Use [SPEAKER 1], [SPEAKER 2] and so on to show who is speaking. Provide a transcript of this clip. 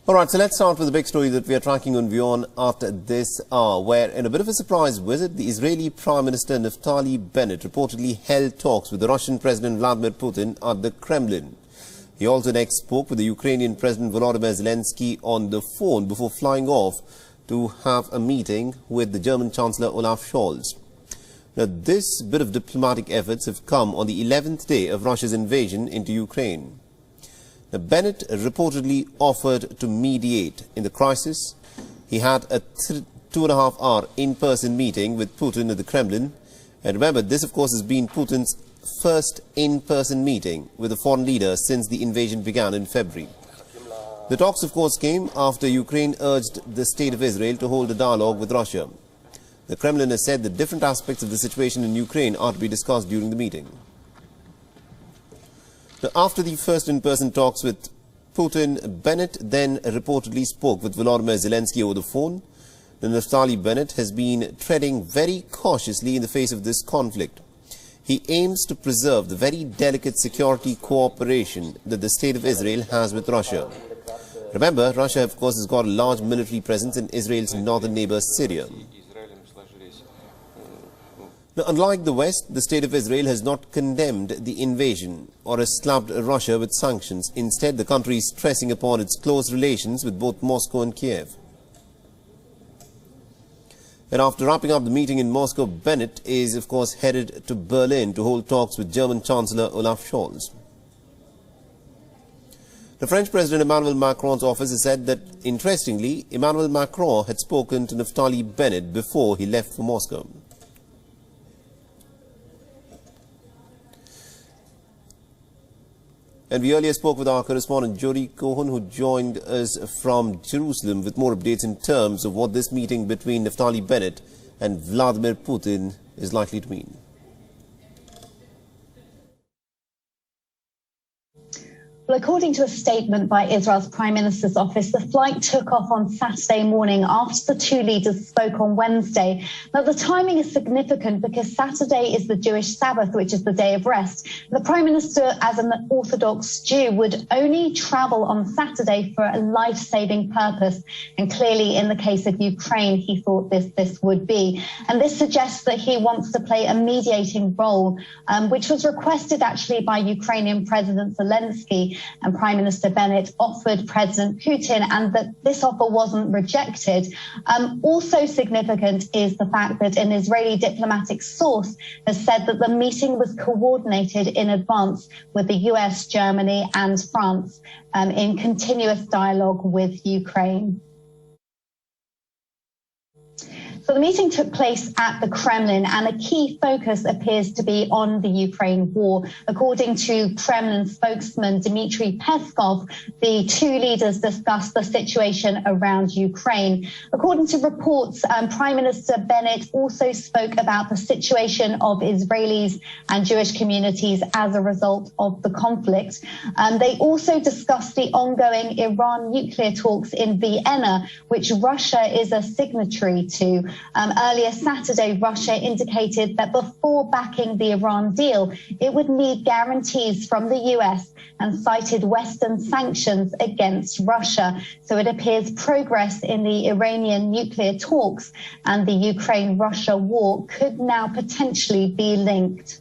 [SPEAKER 1] All right, so let's start with the big story that we are tracking on WION after this hour, where in a bit of a surprise visit, the Israeli Prime Minister Naftali Bennett reportedly held talks with the Russian President Vladimir Putin at the Kremlin. He also next spoke with the Ukrainian President Volodymyr Zelensky on the phone before flying off to have a meeting with the German Chancellor Olaf Scholz. Now, this bit of diplomatic efforts have come on the 11th day of Russia's invasion into Ukraine. Now, Bennett reportedly offered to mediate in the crisis. He had a 2.5-hour in-person meeting with Putin at the Kremlin. And remember, this of course has been Putin's first in-person meeting with a foreign leader since the invasion began in February. The talks of course came after Ukraine urged the State of Israel to hold a dialogue with Russia. The Kremlin has said that different aspects of the situation in Ukraine are to be discussed during the meeting. Now, after the first in-person talks with Putin, Bennett then reportedly spoke with Volodymyr Zelensky over the phone. Now, Naftali Bennett has been treading very cautiously in the face of this conflict. He aims to preserve the very delicate security cooperation that the State of Israel has with Russia. Remember, Russia, of course, has got a large military presence in Israel's northern neighbor, Syria. Now, unlike the West, the State of Israel has not condemned the invasion or has slapped Russia with sanctions. Instead, the country is stressing upon its close relations with both Moscow and Kiev. And after wrapping up the meeting in Moscow, Bennett is, of course, headed to Berlin to hold talks with German Chancellor Olaf Scholz. The French President Emmanuel Macron's office has said that, interestingly, Emmanuel Macron had spoken to Naftali Bennett before he left for Moscow. And we earlier spoke with our correspondent Jody Cohen, who joined us from Jerusalem with more updates in terms of what this meeting between Naftali Bennett and Vladimir Putin is likely to mean.
[SPEAKER 2] Well, according to a statement by Israel's Prime Minister's office, the flight took off on Saturday morning after the two leaders spoke on Wednesday. Now, the timing is significant because Saturday is the Jewish Sabbath, which is the day of rest. The Prime Minister, as an Orthodox Jew, would only travel on Saturday for a life-saving purpose. And clearly, in the case of Ukraine, he thought this would be. And this suggests that he wants to play a mediating role, which was requested actually by Ukrainian President Zelensky. And Prime Minister Bennett offered President Putin, and that this offer wasn't rejected. Also significant is the fact that an Israeli diplomatic source has said that the meeting was coordinated in advance with the US, Germany and France in continuous dialogue with Ukraine. So the meeting took place at the Kremlin, and a key focus appears to be on the Ukraine war. According to Kremlin spokesman Dmitry Peskov, the two leaders discussed the situation around Ukraine. According to reports, Prime Minister Bennett also spoke about the situation of Israelis and Jewish communities as a result of the conflict. They also discussed the ongoing Iran nuclear talks in Vienna, which Russia is a signatory to. Earlier Saturday, Russia indicated that before backing the Iran deal, it would need guarantees from the US and cited Western sanctions against Russia. So it appears progress in the Iranian nuclear talks and the Ukraine-Russia war could now potentially be linked.